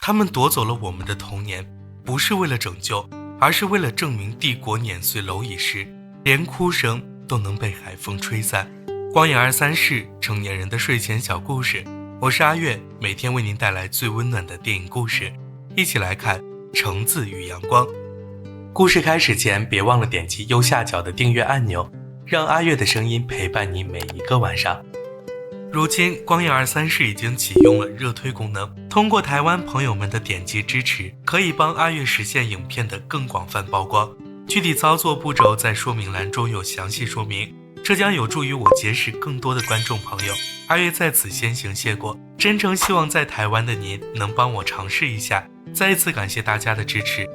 他们夺走了我们的童年，不是为了拯救，而是为了证明帝国碾碎蝼蚁时，连哭声都能被海风吹散。光影23室，成年人的睡前小故事，我是阿月，每天为您带来最温暖的电影故事，一起来看《橙子与阳光》。故事开始前，别忘了点击右下角的订阅按钮，让阿月的声音陪伴你每一个晚上。如今光影23室已经启用了热推功能，通过台湾朋友们的点击支持，可以帮阿月实现影片的更广泛曝光。具体操作步骤在说明栏中有详细说明，这将有助于我结识更多的观众朋友。阿月在此先行谢过，真诚希望在台湾的您能帮我尝试一下，再一次感谢大家的支持。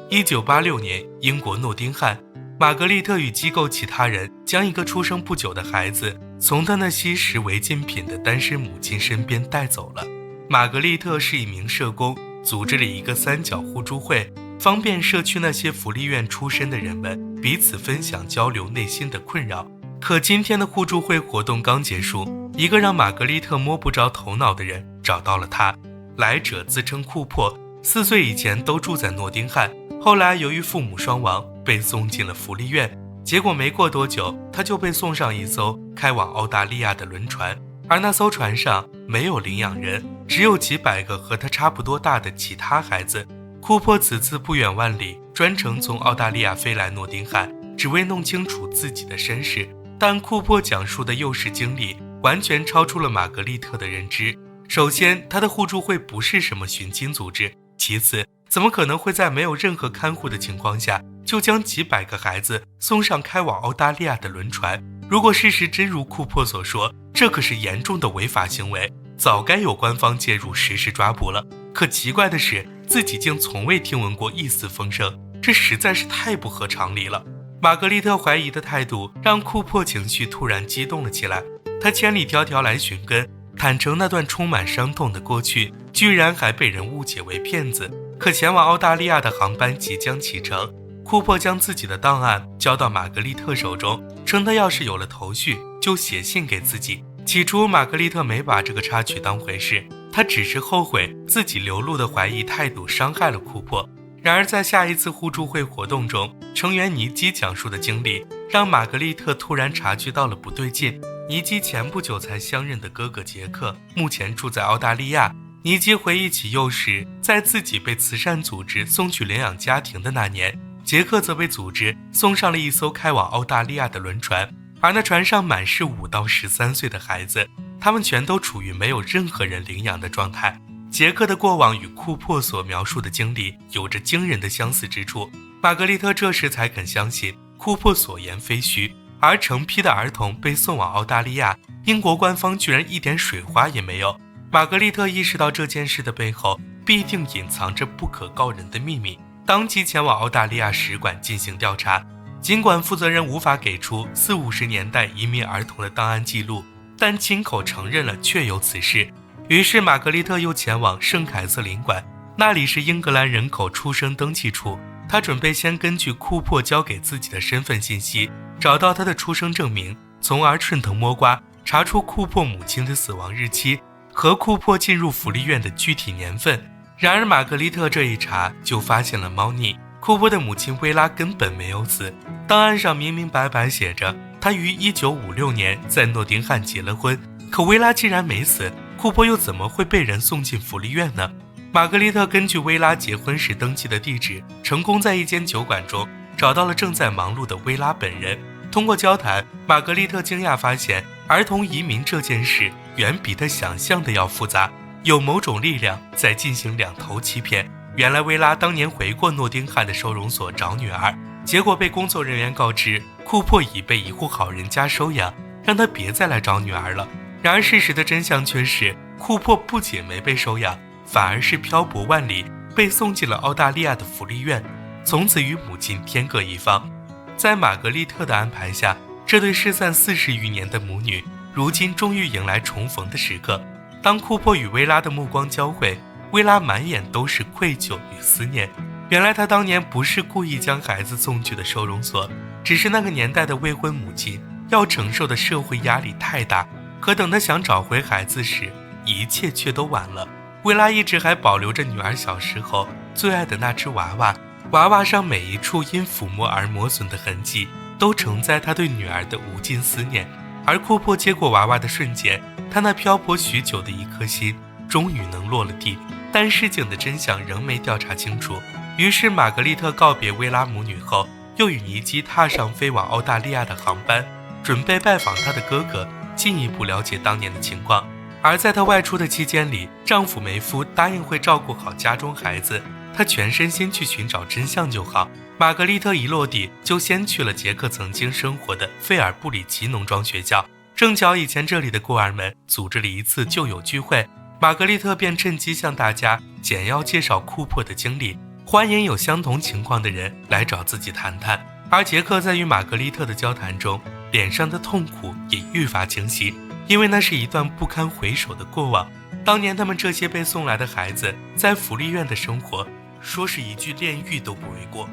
1986年，英国诺丁汉，玛格丽特与机构其他人将一个出生不久的孩子从他那吸食违禁品的单身母亲身边带走了。玛格丽特是一名社工，组织了一个三角互助会，方便社区那些福利院出身的人们彼此分享交流内心的困扰。可今天的互助会活动刚结束，一个让玛格丽特摸不着头脑的人找到了他。来者自称库珀，4岁以前都住在诺丁汉，后来由于父母双亡被送进了福利院，结果没过多久他就被送上一艘开往澳大利亚的轮船，而那艘船上没有领养人，只有几百个和他差不多大的其他孩子。库珀此次不远万里专程从澳大利亚飞来诺丁汉，只为弄清楚自己的身世，但库珀讲述的幼时经历完全超出了玛格丽特的认知。首先，他的互助会不是什么寻亲组织，其次，怎么可能会在没有任何看护的情况下就将几百个孩子送上开往澳大利亚的轮船？如果事实真如库珀所说，这可是严重的违法行为，早该有官方介入实施抓捕了。可奇怪的是，自己竟从未听闻过一丝风声，这实在是太不合常理了。玛格丽特怀疑的态度让库珀情绪突然激动了起来，他千里迢迢来寻根，坦诚那段充满伤痛的过去，居然还被人误解为骗子。可前往澳大利亚的航班即将启程，库珀将自己的档案交到玛格丽特手中，称他要是有了头绪就写信给自己。起初玛格丽特没把这个插曲当回事，她只是后悔自己流露的怀疑态度伤害了库珀。然而在下一次互助会活动中，成员尼基讲述的经历让玛格丽特突然察觉到了不对劲。尼基前不久才相认的哥哥杰克目前住在澳大利亚。尼基回忆起幼时在自己被慈善组织送去领养家庭的那年，杰克则被组织送上了一艘开往澳大利亚的轮船，而那船上满是5到13岁的孩子，他们全都处于没有任何人领养的状态。杰克的过往与库珀所描述的经历有着惊人的相似之处，玛格丽特这时才肯相信库珀所言非虚。而成批的儿童被送往澳大利亚，英国官方居然一点水花也没有。玛格丽特意识到这件事的背后必定隐藏着不可告人的秘密，当即前往澳大利亚使馆进行调查。尽管负责人无法给出40-50年代移民儿童的档案记录，但亲口承认了确有此事。于是玛格丽特又前往圣凯瑟琳馆，那里是英格兰人口出生登记处。他准备先根据库珀交给自己的身份信息，找到他的出生证明，从而顺藤摸瓜查出库珀母亲的死亡日期和库珀进入福利院的具体年份。然而玛格丽特这一查就发现了猫腻，库珀的母亲薇拉根本没有死，档案上明明白白写着她于1956年在诺丁汉结了婚，可薇拉既然没死，库珀又怎么会被人送进福利院呢？玛格丽特根据薇拉结婚时登记的地址，成功在一间酒馆中找到了正在忙碌的薇拉本人。通过交谈，玛格丽特惊讶发现儿童移民这件事远比他想象的要复杂，有某种力量在进行两头欺骗。原来薇拉当年回过诺丁汉的收容所找女儿，结果被工作人员告知库珀已被一户好人家收养，让他别再来找女儿了。然而事实的真相却是，库珀不仅没被收养，反而是漂泊万里，被送进了澳大利亚的福利院，从此与母亲天各一方。在玛格丽特的安排下，这对失散40余年的母女如今终于迎来重逢的时刻。当库珀与薇拉的目光交汇，薇拉满眼都是愧疚与思念。原来她当年不是故意将孩子送去的收容所，只是那个年代的未婚母亲要承受的社会压力太大。可等她想找回孩子时，一切却都晚了。薇拉一直还保留着女儿小时候最爱的那只娃娃，娃娃上每一处因抚摸而磨损的痕迹，都承载她对女儿的无尽思念。而库珀接过娃娃的瞬间，他那漂泊许久的一颗心终于能落了地，但事情的真相仍没调查清楚。于是玛格丽特告别薇拉母女后，又与尼基踏上飞往澳大利亚的航班，准备拜访她的哥哥，进一步了解当年的情况。而在她外出的期间里，丈夫梅夫答应会照顾好家中孩子，他全身心去寻找真相就好。玛格丽特一落地就先去了杰克曾经生活的费尔布里奇农庄学校，正巧以前这里的孤儿们组织了一次旧友聚会，玛格丽特便趁机向大家简要介绍库珀的经历，欢迎有相同情况的人来找自己谈谈。而杰克在与玛格丽特的交谈中，脸上的痛苦也愈发清晰，因为那是一段不堪回首的过往。当年他们这些被送来的孩子在福利院的生活，说是一句炼狱都不为过。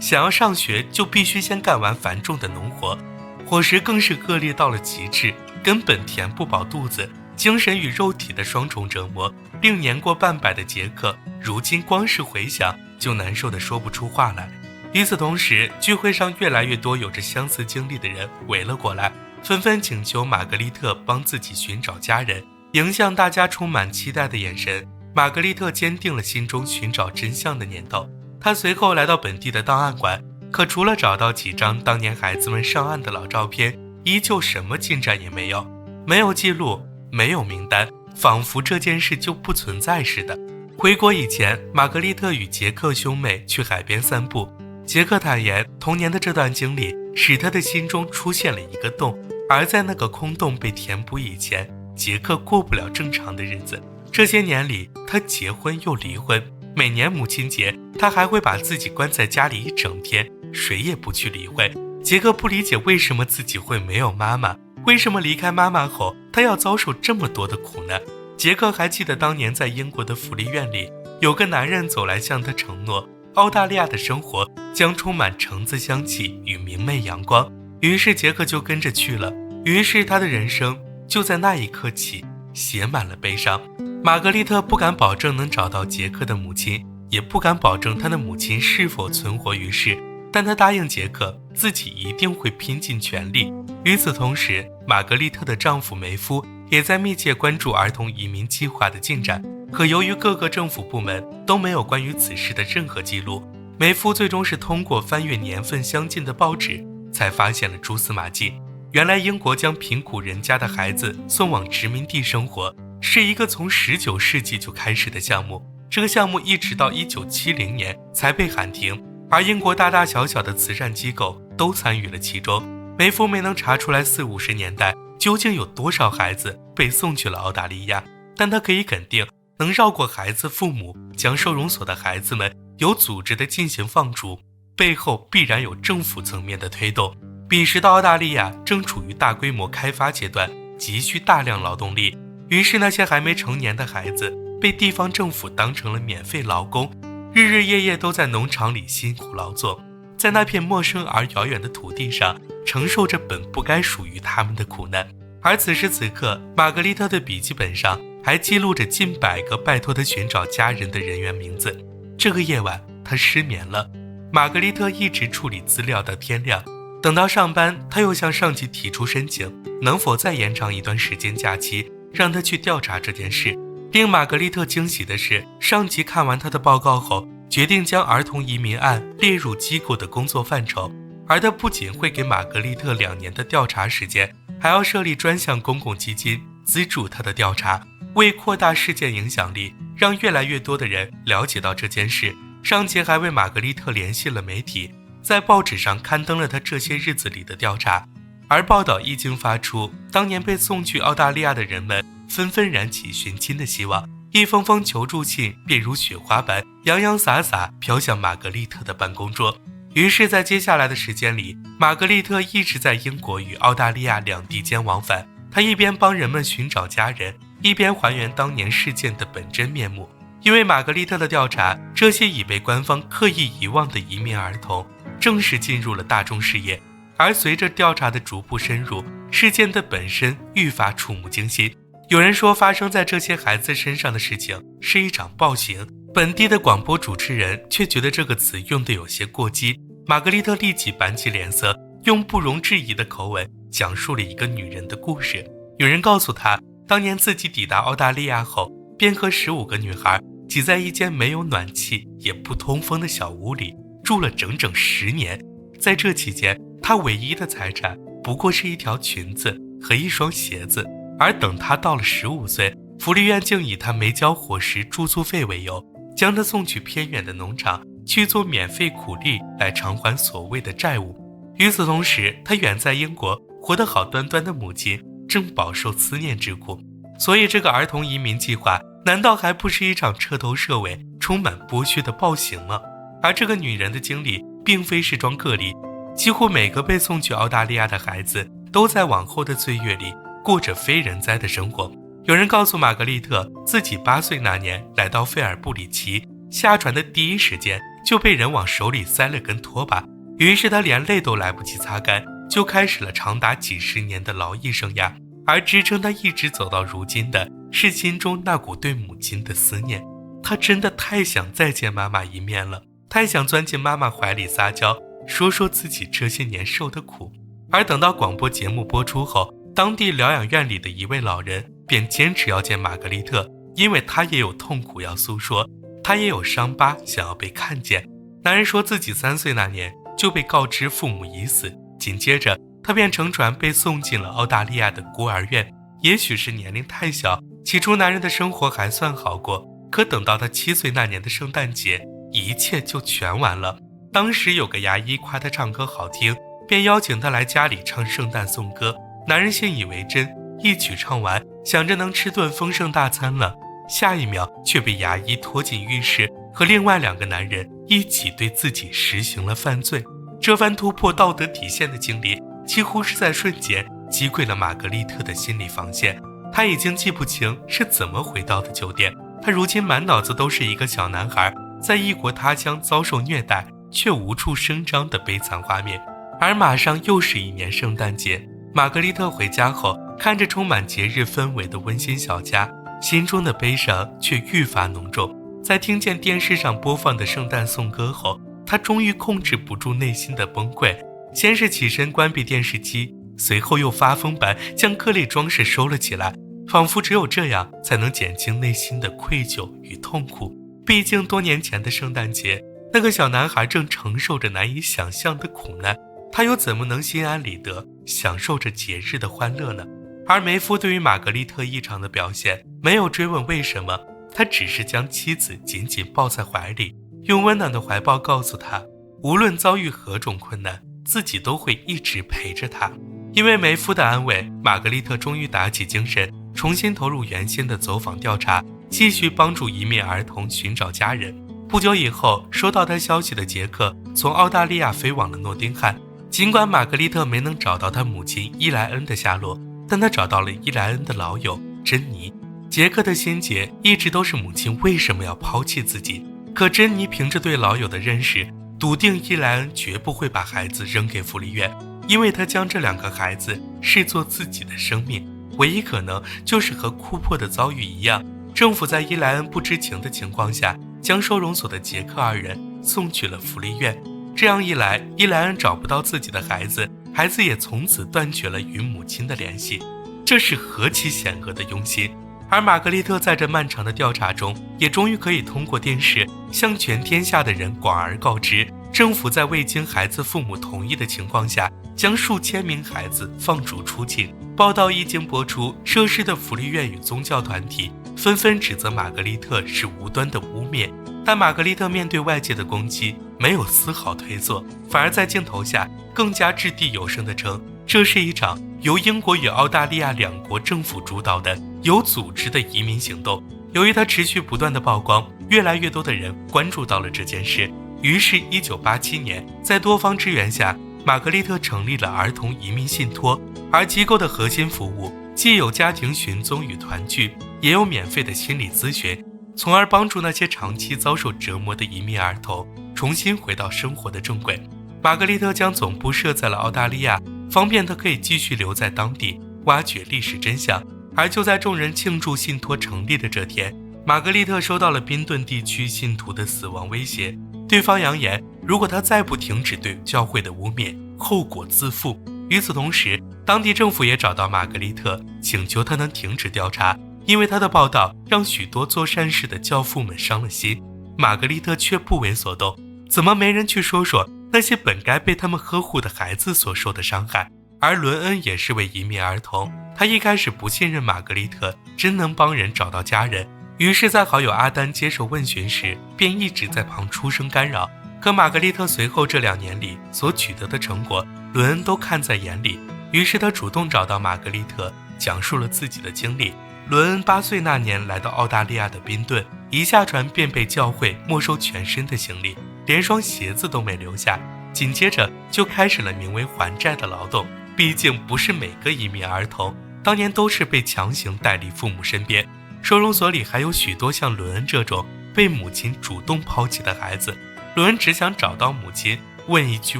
想要上学就必须先干完繁重的农活，伙食更是恶劣到了极致，根本填不饱肚子，精神与肉体的双重折磨令年过半百的杰克如今光是回想就难受得说不出话来。与此同时，聚会上越来越多有着相似经历的人围了过来，纷纷请求玛格丽特帮自己寻找家人。迎向大家充满期待的眼神，玛格丽特坚定了心中寻找真相的念头。她随后来到本地的档案馆，可除了找到几张当年孩子们上岸的老照片，依旧什么进展也没有。没有记录，没有名单，仿佛这件事就不存在似的。回国以前，玛格丽特与杰克兄妹去海边散步，杰克坦言童年的这段经历使他的心中出现了一个洞，而在那个空洞被填补以前，杰克过不了正常的日子。这些年里，他结婚又离婚，每年母亲节他还会把自己关在家里一整天，谁也不去理会。杰克不理解为什么自己会没有妈妈，为什么离开妈妈后他要遭受这么多的苦难。杰克还记得当年在英国的福利院里，有个男人走来向他承诺澳大利亚的生活将充满橙子香气与明媚阳光，于是杰克就跟着去了。于是他的人生就在那一刻起写满了悲伤。玛格丽特不敢保证能找到杰克的母亲，也不敢保证他的母亲是否存活于世，但他答应杰克自己一定会拼尽全力。与此同时，玛格丽特的丈夫梅夫也在密切关注儿童移民计划的进展，可由于各个政府部门都没有关于此事的任何记录，梅夫最终是通过翻阅年份相近的报纸才发现了蛛丝马迹。原来英国将贫苦人家的孩子送往殖民地生活是一个从19世纪就开始的项目，这个项目一直到1970年才被喊停，而英国大大小小的慈善机构都参与了其中。梅夫没能查出来40-50年代究竟有多少孩子被送去了澳大利亚，但他可以肯定，能绕过孩子父母将收容所的孩子们有组织地进行放逐，背后必然有政府层面的推动。彼时的澳大利亚正处于大规模开发阶段，急需大量劳动力，于是那些还没成年的孩子被地方政府当成了免费劳工，日日夜夜都在农场里辛苦劳作，在那片陌生而遥远的土地上承受着本不该属于他们的苦难。而此时此刻，玛格丽特的笔记本上还记录着近100个拜托他寻找家人的人员名字。这个夜晚他失眠了，玛格丽特一直处理资料到天亮，等到上班，他又向上级提出申请，能否再延长一段时间假期，让他去调查这件事。令玛格丽特惊喜的是，上级看完他的报告后，决定将儿童移民案列入机构的工作范畴，而他不仅会给玛格丽特2年的调查时间，还要设立专项公共基金资助他的调查。为扩大事件影响力，让越来越多的人了解到这件事，上级还为玛格丽特联系了媒体，在报纸上刊登了他这些日子里的调查。而报道一经发出，当年被送去澳大利亚的人们纷纷燃起寻亲的希望，一封封求助信便如雪花般洋洋洒洒飘向玛格丽特的办公桌。于是在接下来的时间里，玛格丽特一直在英国与澳大利亚两地间往返，她一边帮人们寻找家人，一边还原当年事件的本真面目。因为玛格丽特的调查，这些已被官方刻意遗忘的移民儿童正式进入了大众视野。而随着调查的逐步深入，事件的本身愈发触目惊心。有人说，发生在这些孩子身上的事情是一场暴行。本地的广播主持人却觉得这个词用得有些过激。玛格丽特立即板起脸色，用不容置疑的口吻讲述了一个女人的故事。有人告诉她，当年自己抵达澳大利亚后，便和15个女孩挤在一间没有暖气也不通风的小屋里住了整整10年。在这期间，她唯一的财产不过是一条裙子和一双鞋子。而等她到了15岁，福利院竟以她没交伙食住宿费为由，将她送去偏远的农场去做免费苦力来偿还所谓的债务。与此同时，她远在英国活得好端端的母亲正饱受思念之苦。所以这个儿童移民计划难道还不是一场彻头彻尾充满剥削的暴行吗？而这个女人的经历并非是桩个例，几乎每个被送去澳大利亚的孩子都在往后的岁月里过着非人哉的生活。有人告诉玛格丽特，自己8岁那年来到费尔布里奇，下船的第一时间就被人往手里塞了根拖把，于是她连泪都来不及擦干，就开始了长达几10年的劳役生涯。而支撑她一直走到如今的是心中那股对母亲的思念。她真的太想再见妈妈一面了，太想钻进妈妈怀里撒娇，说说自己这些年受的苦。而等到广播节目播出后，当地疗养院里的一位老人便坚持要见玛格丽特，因为他也有痛苦要诉说，他也有伤疤想要被看见。男人说自己3岁那年就被告知父母已死，紧接着他便乘船被送进了澳大利亚的孤儿院。也许是年龄太小，起初男人的生活还算好过，可等到他7岁那年的圣诞节，一切就全完了。当时有个牙医夸他唱歌好听，便邀请他来家里唱圣诞颂歌。男人信以为真，一曲唱完，想着能吃顿丰盛大餐了，下一秒却被牙医拖进浴室，和另外2个男人一起对自己实行了犯罪。这番突破道德底线的经历几乎是在瞬间击溃了玛格丽特的心理防线。她已经记不清是怎么回到的酒店，她如今满脑子都是一个小男孩在异国他乡遭受虐待却无处声张的悲惨画面。而马上又是一年圣诞节，玛格丽特回家后，看着充满节日氛围的温馨小家，心中的悲伤却愈发浓重。在听见电视上播放的圣诞颂歌后，她终于控制不住内心的崩溃，先是起身关闭电视机，随后又发疯般将各类装饰收了起来，仿佛只有这样才能减轻内心的愧疚与痛苦。毕竟多年前的圣诞节，那个小男孩正承受着难以想象的苦难，他又怎么能心安理得享受着节日的欢乐呢？而梅夫对于玛格丽特异常的表现没有追问为什么，他只是将妻子紧紧抱在怀里，用温暖的怀抱告诉她，无论遭遇何种困难，自己都会一直陪着她。因为梅夫的安慰，玛格丽特终于打起精神，重新投入原先的走访调查，继续帮助移民儿童寻找家人。不久以后，收到他消息的杰克从澳大利亚飞往了诺丁汉。尽管玛格丽特没能找到他母亲伊莱恩的下落，但他找到了伊莱恩的老友珍妮。杰克的心结一直都是母亲为什么要抛弃自己，可珍妮凭着对老友的认识，笃定伊莱恩绝不会把孩子扔给福利院，因为他将这2个孩子视作自己的生命。唯一可能就是和库珀的遭遇一样，政府在伊莱恩不知情的情况下，将收容所的杰克2人送去了福利院。这样一来，伊莱恩找不到自己的孩子，孩子也从此断绝了与母亲的联系，这是何其险恶的用心。而玛格丽特在这漫长的调查中，也终于可以通过电视向全天下的人广而告知，政府在未经孩子父母同意的情况下，将数千名孩子放逐出境。报道一经播出，涉事的福利院与宗教团体纷纷指责玛格丽特是无端的污蔑，但玛格丽特面对外界的攻击没有丝毫退缩，反而在镜头下更加掷地有声地称，这是一场由英国与澳大利亚2国政府主导的有组织的移民行动。由于它持续不断的曝光，越来越多的人关注到了这件事，于是1987年，在多方支援下，玛格丽特成立了儿童移民信托，而机构的核心服务既有家庭寻踪与团聚，也有免费的心理咨询，从而帮助那些长期遭受折磨的移民儿童重新回到生活的正轨。玛格丽特将总部设在了澳大利亚，方便他可以继续留在当地挖掘历史真相。而就在众人庆祝信托成立的这天，玛格丽特收到了宾顿地区信徒的死亡威胁，对方扬言如果他再不停止对教会的污蔑，后果自负。与此同时，当地政府也找到玛格丽特，请求他能停止调查，因为他的报道让许多做善事的教父们伤了心。玛格丽特却不为所动，怎么没人去说说那些本该被他们呵护的孩子所受的伤害？而伦恩也是位移民儿童，他一开始不信任玛格丽特真能帮人找到家人，于是在好友阿丹接受问询时，便一直在旁出声干扰。可玛格丽特随后这2年里所取得的成果，伦恩都看在眼里，于是他主动找到玛格丽特，讲述了自己的经历。伦恩8岁那年来到澳大利亚的宾顿，一下船便被教会没收全身的行李，连双鞋子都没留下，紧接着就开始了名为还债的劳动。毕竟不是每个移民儿童当年都是被强行带离父母身边，收容所里还有许多像伦恩这种被母亲主动抛弃的孩子。伦恩只想找到母亲，问一句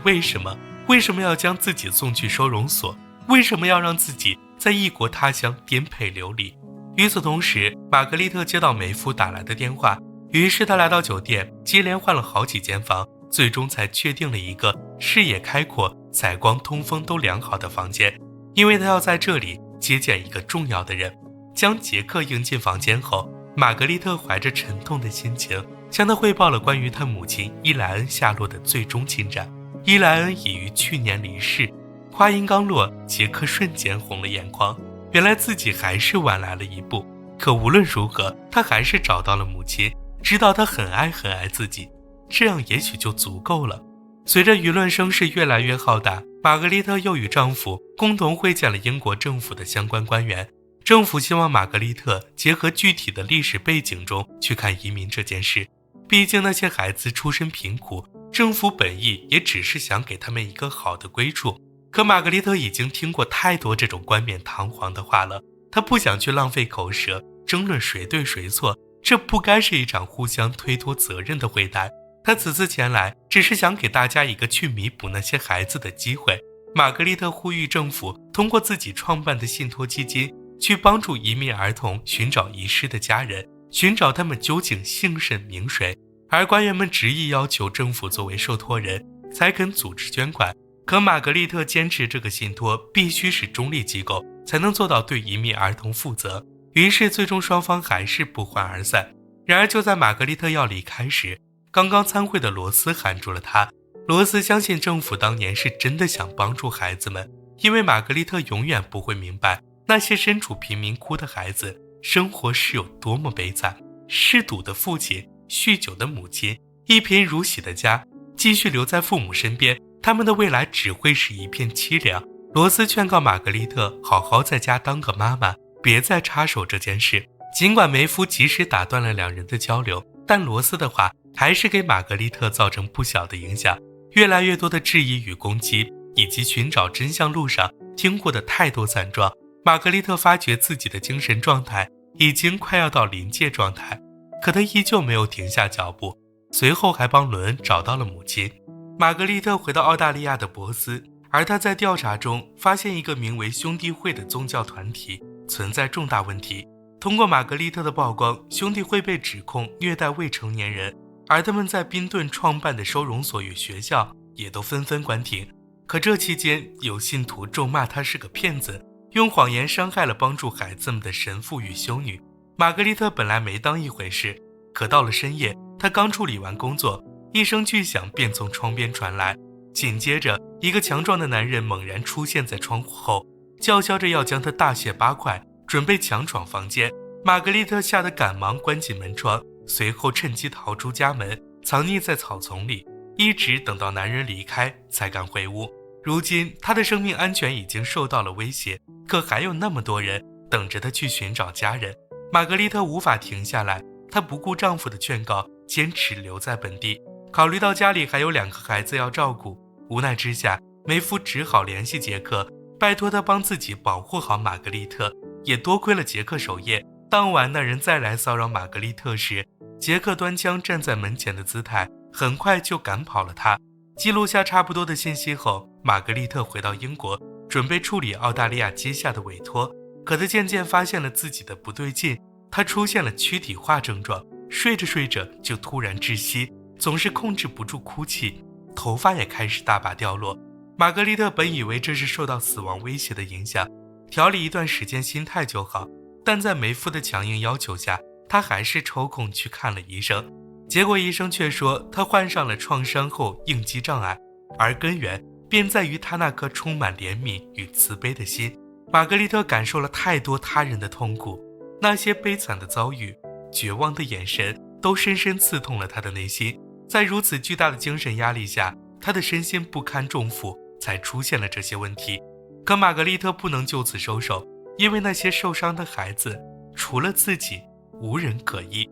为什么？为什么要将自己送去收容所？为什么要让自己在异国他乡颠沛流离？与此同时，玛格丽特接到梅夫打来的电话，于是他来到酒店，接连换了好几间房，最终才确定了一个视野开阔、采光通风都良好的房间，因为他要在这里接见一个重要的人。将杰克迎进房间后，玛格丽特怀着沉痛的心情向他汇报了关于他母亲伊莱恩下落的最终进展。伊莱恩已于去年离世。话音刚落，杰克瞬间红了眼眶，原来自己还是晚来了一步。可无论如何，他还是找到了母亲，知道她很爱很爱自己，这样也许就足够了。随着舆论声势越来越浩大，玛格丽特又与丈夫共同会见了英国政府的相关官员。政府希望玛格丽特结合具体的历史背景中去看移民这件事，毕竟那些孩子出身贫苦，政府本意也只是想给他们一个好的归处。可玛格丽特已经听过太多这种冠冕堂皇的话了，她不想去浪费口舌争论谁对谁错，这不该是一场互相推脱责任的会谈。她此次前来只是想给大家一个去弥补那些孩子的机会。玛格丽特呼吁政府通过自己创办的信托基金去帮助移民儿童寻找遗失的家人，寻找他们究竟姓甚名谁。而官员们执意要求政府作为受托人才肯组织捐款，可玛格丽特坚持这个信托必须是中立机构，才能做到对移民儿童负责。于是最终双方还是不欢而散。然而就在玛格丽特要离开时，刚刚参会的罗斯喊住了她。罗斯相信政府当年是真的想帮助孩子们，因为玛格丽特永远不会明白那些身处贫民窟的孩子生活是有多么悲惨。嗜赌的父亲，酗酒的母亲，一贫如洗的家，继续留在父母身边，他们的未来只会是一片凄凉。罗斯劝告玛格丽特好好在家当个妈妈，别再插手这件事。尽管梅夫及时打断了两人的交流，但罗斯的话还是给玛格丽特造成不小的影响。越来越多的质疑与攻击，以及寻找真相路上听过的太多惨状，玛格丽特发觉自己的精神状态已经快要到临界状态，可她依旧没有停下脚步。随后还帮伦恩找到了母亲。玛格丽特回到澳大利亚的珀斯，而她在调查中发现一个名为兄弟会的宗教团体存在重大问题。通过玛格丽特的曝光，兄弟会被指控虐待未成年人，而他们在宾顿创办的收容所与学校也都纷纷关停。可这期间有信徒咒骂他是个骗子，用谎言伤害了帮助孩子们的神父与修女。玛格丽特本来没当一回事，可到了深夜，她刚处理完工作，一声巨响便从窗边传来，紧接着一个强壮的男人猛然出现在窗户后，叫嚣着要将她大卸八块，准备强闯房间。玛格丽特吓得赶忙关紧门窗，随后趁机逃出家门，藏匿在草丛里，一直等到男人离开才敢回屋。如今她的生命安全已经受到了威胁，可还有那么多人等着她去寻找家人。玛格丽特无法停下来，她不顾丈夫的劝告，坚持留在本地。考虑到家里还有2个孩子要照顾，无奈之下，梅夫只好联系杰克，拜托他帮自己保护好玛格丽特。也多亏了杰克守夜，当晚那人再来骚扰玛格丽特时，杰克端枪站在门前的姿态很快就赶跑了他。记录下差不多的信息后，玛格丽特回到英国，准备处理澳大利亚接下的委托。可她渐渐发现了自己的不对劲，她出现了躯体化症状，睡着睡着就突然窒息，总是控制不住哭泣，头发也开始大把掉落。玛格丽特本以为这是受到死亡威胁的影响，调理一段时间心态就好，但在梅夫的强硬要求下，她还是抽空去看了医生。结果医生却说她患上了创伤后应激障碍，而根源便在于她那颗充满怜悯与慈悲的心。玛格丽特感受了太多他人的痛苦，那些悲惨的遭遇，绝望的眼神都深深刺痛了她的内心。在如此巨大的精神压力下，她的身心不堪重负，才出现了这些问题。可玛格丽特不能就此收手，因为那些受伤的孩子除了自己无人可依。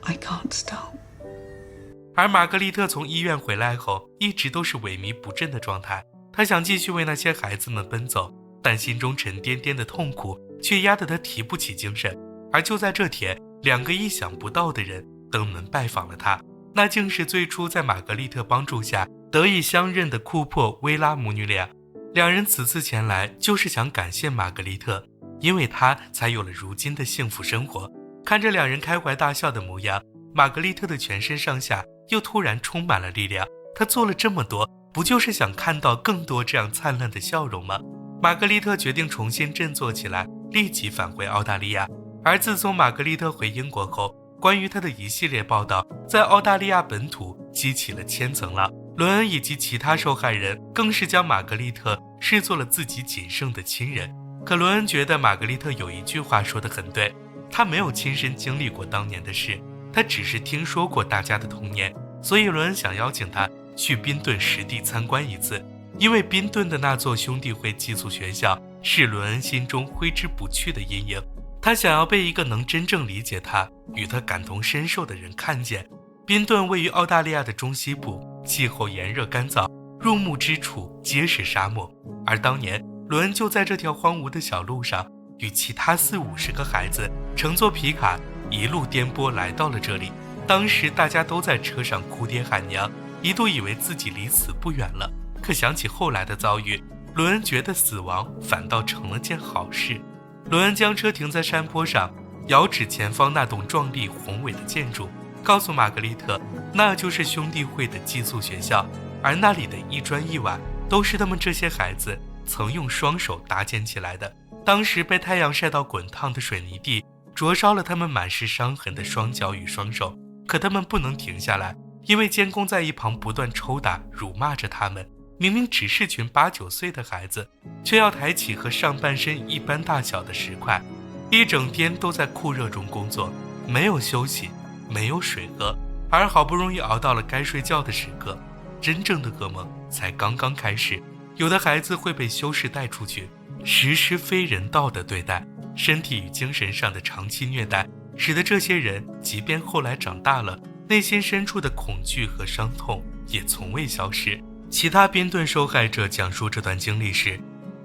I can't stop。 而玛格丽特从医院回来后一直都是萎靡不振的状态，她想继续为那些孩子们奔走，但心中沉甸甸的痛苦却压得她提不起精神。而就在这天，两个意想不到的人登门拜访了她，那竟是最初在玛格丽特帮助下得以相认的库珀、薇拉母女俩。两人此次前来就是想感谢玛格丽特，因为她才有了如今的幸福生活。看着两人开怀大笑的模样，玛格丽特的全身上下又突然充满了力量。她做了这么多，不就是想看到更多这样灿烂的笑容吗？玛格丽特决定重新振作起来，立即返回澳大利亚。而自从玛格丽特回英国后，关于她的一系列报道在澳大利亚本土激起了千层浪。伦恩以及其他受害人更是将玛格丽特视作了自己仅剩的亲人。可伦恩觉得玛格丽特有一句话说得很对，他没有亲身经历过当年的事，他只是听说过大家的童年，所以伦恩想邀请他去宾顿实地参观一次。因为宾顿的那座兄弟会寄宿学校是伦恩心中挥之不去的阴影，他想要被一个能真正理解他、与他感同身受的人看见。宾顿位于澳大利亚的中西部，气候炎热干燥，入目之处皆是沙漠。而当年伦恩就在这条荒芜的小路上，与其他40-50个孩子乘坐皮卡一路颠簸来到了这里。当时大家都在车上哭爹喊娘，一度以为自己离死不远了。可想起后来的遭遇，伦恩觉得死亡反倒成了件好事。伦恩将车停在山坡上，遥指前方那栋壮丽宏伟的建筑，告诉玛格丽特，那就是兄弟会的寄宿学校，而那里的一砖一瓦都是他们这些孩子曾用双手搭建起来的。当时被太阳晒到滚烫的水泥地灼烧了他们满是伤痕的双脚与双手，可他们不能停下来，因为监工在一旁不断抽打辱骂着他们。明明只是群8-9岁的孩子，却要抬起和上半身一般大小的石块，一整天都在酷热中工作，没有休息，没有水喝。而好不容易熬到了该睡觉的时刻，真正的噩梦才刚刚开始。有的孩子会被修士带出去，实施非人道的对待，身体与精神上的长期虐待，使得这些人即便后来长大了，内心深处的恐惧和伤痛也从未消失。其他宾顿受害者讲述这段经历时，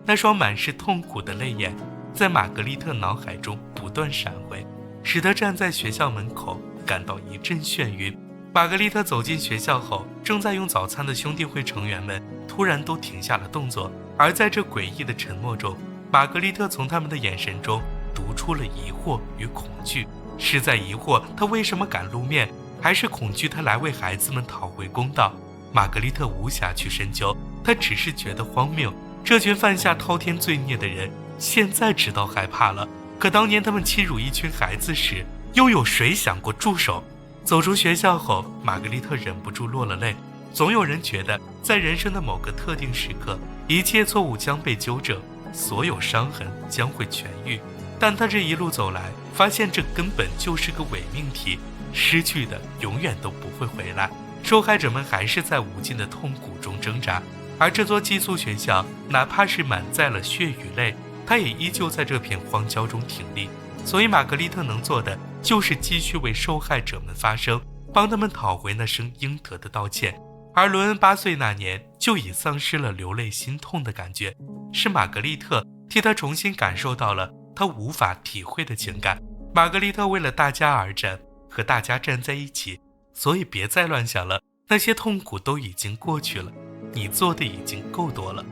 那双满是痛苦的泪眼在玛格丽特脑海中不断闪回，使得站在学校门口感到一阵眩晕。玛格丽特走进学校后，正在用早餐的兄弟会成员们突然都停下了动作，而在这诡异的沉默中，玛格丽特从他们的眼神中读出了疑惑与恐惧。是在疑惑他为什么敢露面，还是恐惧他来为孩子们讨回公道？玛格丽特无暇去深究，她只是觉得荒谬。这群犯下滔天罪孽的人现在知道害怕了，可当年他们欺辱一群孩子时，又有谁想过住手？走出学校后，玛格丽特忍不住落了泪。总有人觉得在人生的某个特定时刻，一切错误将被纠正，所有伤痕将会痊愈，但他这一路走来，发现这根本就是个伪命题，失去的永远都不会回来。受害者们还是在无尽的痛苦中挣扎，而这座寄宿学校哪怕是满载了血与泪，它也依旧在这片荒郊中挺立。所以玛格丽特能做的就是继续为受害者们发声，帮他们讨回那声应得的道歉。而伦恩8岁那年就已丧失了流泪心痛的感觉，是玛格丽特替他重新感受到了他无法体会的情感。玛格丽特为了大家而战，和大家站在一起，所以别再乱想了，那些痛苦都已经过去了，你做的已经够多了。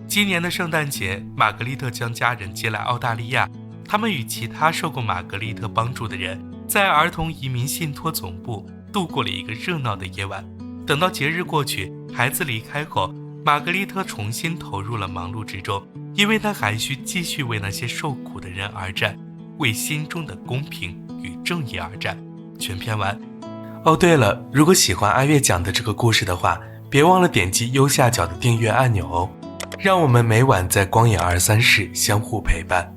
今年的圣诞节，玛格丽特将家人接来澳大利亚，他们与其他受过玛格丽特帮助的人，在儿童移民信托总部度过了一个热闹的夜晚。等到节日过去，孩子离开后，玛格丽特重新投入了忙碌之中，因为她还需继续为那些受苦的人而战，为心中的公平与正义而战。全篇完。哦，对了，如果喜欢阿月讲的这个故事的话，别忘了点击右下角的订阅按钮哦，让我们每晚在光影23室相互陪伴。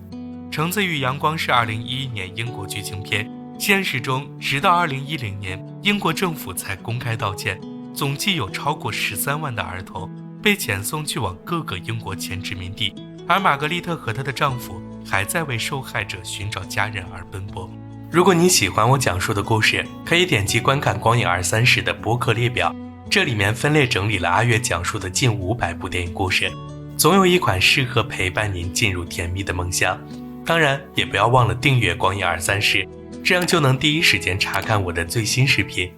橙子与阳光是2011年英国剧情片，现实中直到2010年，英国政府才公开道歉，总计有超过13万的儿童被遣送去往各个英国前殖民地，而玛格丽特和她的丈夫还在为受害者寻找家人而奔波。如果你喜欢我讲述的故事，可以点击观看光影23室的播客列表，这里面分类整理了阿月讲述的近500部电影故事，总有一款适合陪伴您进入甜蜜的梦乡。当然也不要忘了订阅光影23室，这样就能第一时间查看我的最新视频。